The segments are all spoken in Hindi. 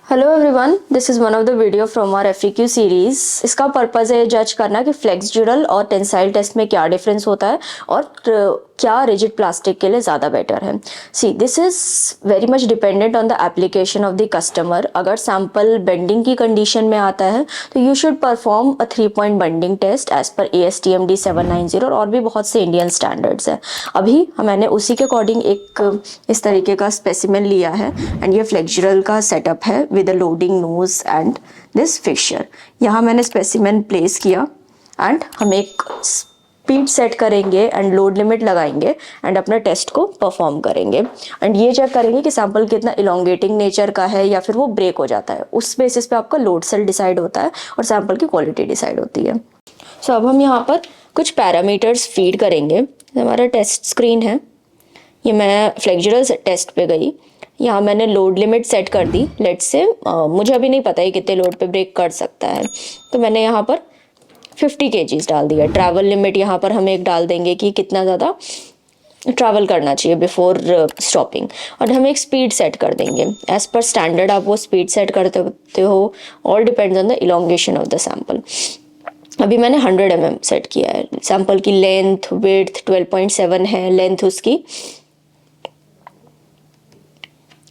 Hello everyone, this is one of the video from our FAQ series. इसका पर्पज़ है जज करना कि फ्लेक्सड्यूरल और टेंसाइल टेस्ट में क्या डिफरेंस होता है और क्या रिजिड प्लास्टिक के लिए ज़्यादा बेटर है। See this is very much dependent on the application of the customer. अगर सैम्पल बेंडिंग की कंडीशन में आता है तो you should perform a 3 point bending test as per ASTM D790 और भी बहुत से इंडियन स्टैंडर्ड्स हैं। अभी मैंने उसी के अकॉर्डिंग एक इस तरीके का स्पेसिमेन लिया है एंड ये फ्लेक्सड्यूरल का सेटअप है with a loading nose and this fixture। यहाँ मैंने स्पेसिमेन प्लेस किया एंड हम एक स्पीड सेट करेंगे एंड लोड लिमिट लगाएंगे एंड अपने टेस्ट को परफॉर्म करेंगे एंड ये चेक करेंगे कि सैंपल कितना इलोंगेटिंग नेचर का है या फिर वो ब्रेक हो जाता है। उस बेसिस पे आपका लोड सेल डिसाइड होता है और सैंपल की क्वालिटी डिसाइड होती है। सो अब हम यहाँ पर कुछ पैरामीटर्स फीड करेंगे। हमारा टेस्ट स्क्रीन है, ये मैं फ्लेक्सड्यूरल टेस्ट पे गई, यहाँ मैंने लोड लिमिट सेट कर दी। लेट से मुझे अभी नहीं पता है कितने लोड पे ब्रेक कर सकता है, तो मैंने यहाँ पर 50 kgs डाल दिया। ट्रैवल लिमिट यहाँ पर हम एक डाल देंगे कि कितना ज़्यादा ट्रैवल करना चाहिए बिफोर स्टॉपिंग, और हम एक स्पीड सेट कर देंगे एज पर स्टैंडर्ड। आप वो स्पीड सेट करते हो, all depends on the elongation of the sample. अभी मैंने 100 mm सेट किया है। सैम्पल की लेंथ विड्थ 12.7 है, लेंथ उसकी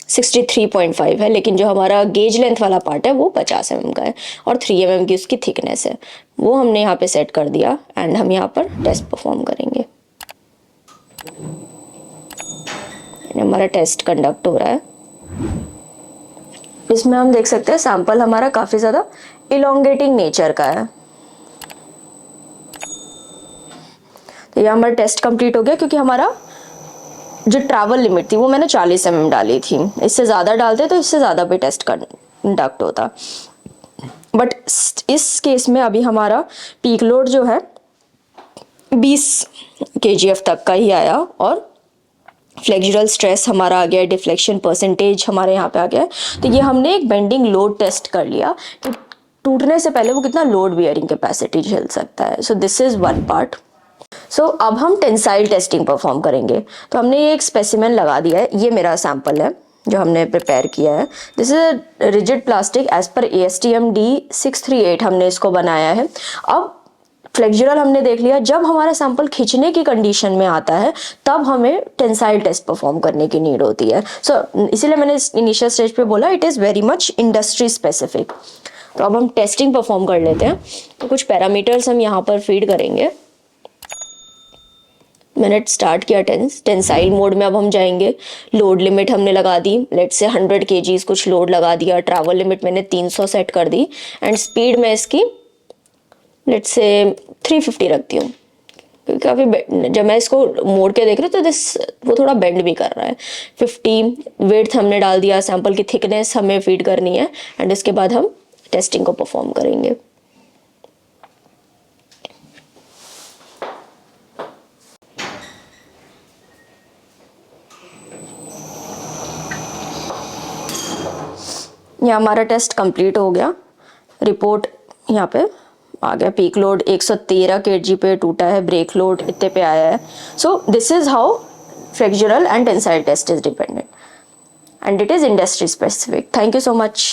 63.5 है, लेकिन जो हमारा गेज लेंथ वाला पार्ट है वो 50 mm का है और 3 mm की उसकी थिकनेस है। वो हमने यहाँ पे सेट कर दिया एंड हम यहाँ पर टेस्ट परफॉर्म करेंगे। हमारा टेस्ट कंडक्ट हो रहा है। इसमें हम देख सकते हैं सैंपल हमारा काफ़ी ज़्यादा इलोंगेटिंग नेचर का है। तो ये हमारा टेस्ट कंप्लीट हो गया, क्योंकि हमारा जो ट्रैवल लिमिट थी वो मैंने 40 mm डाली थी। इससे ज़्यादा डालते तो इससे ज़्यादा भी टेस्ट कंडक्ट होता, बट इस केस में अभी हमारा पीक लोड जो है 20 kgf तक का ही आया और फ्लेक्सड्यूरल स्ट्रेस हमारा आ गया, डिफ्लेक्शन परसेंटेज हमारे यहाँ पे आ गया। तो ये हमने एक बेंडिंग लोड टेस्ट कर लिया कि टूटने से पहले वो कितना लोड बियरिंग कैपेसिटी झेल सकता है। So this is one part. So अब हम टेंसाइल टेस्टिंग परफॉर्म करेंगे। तो हमने ये एक स्पेसिमेन लगा दिया है, ये मेरा सैंपल है जो हमने प्रिपेयर किया है। This is a rigid plastic as per ASTM D638 हमने इसको बनाया है। अब फ्लेक्सड्यूरल हमने देख लिया, जब हमारा सैंपल खींचने की कंडीशन में आता है तब हमें टेंसाइल टेस्ट परफॉर्म करने की नीड होती है। सो इसीलिए मैंने इनिशियल स्टेज पे बोला it is very much industry specific. तो अब हम टेस्टिंग परफॉर्म कर लेते हैं। तो कुछ पैरामीटर्स हम यहाँ पर फीड करेंगे। मैंने स्टार्ट किया टेंसाइल मोड में। अब हम जाएंगे, लोड लिमिट हमने लगा दी, लेट से 100 kgs कुछ लोड लगा दिया। ट्रैवल लिमिट मैंने 300 सेट कर दी एंड स्पीड में इसकी लेट से 350 रखती हूँ, क्योंकि काफ़ी जब मैं इसको मोड़ के देख रही हूँ तो वो थोड़ा बेंड भी कर रहा है। 50 विड्थ हमने डाल दिया। सैंपल की थिकनेस हमें फीड करनी है एंड इसके बाद हम टेस्टिंग को परफॉर्म करेंगे। ये हमारा टेस्ट कंप्लीट हो गया। रिपोर्ट यहाँ पे आ गया। पीक लोड 113 kg पे टूटा है, ब्रेक लोड इतने पे आया है। So this is how flexural and tensile test is dependent and it is industry specific. Thank you so much.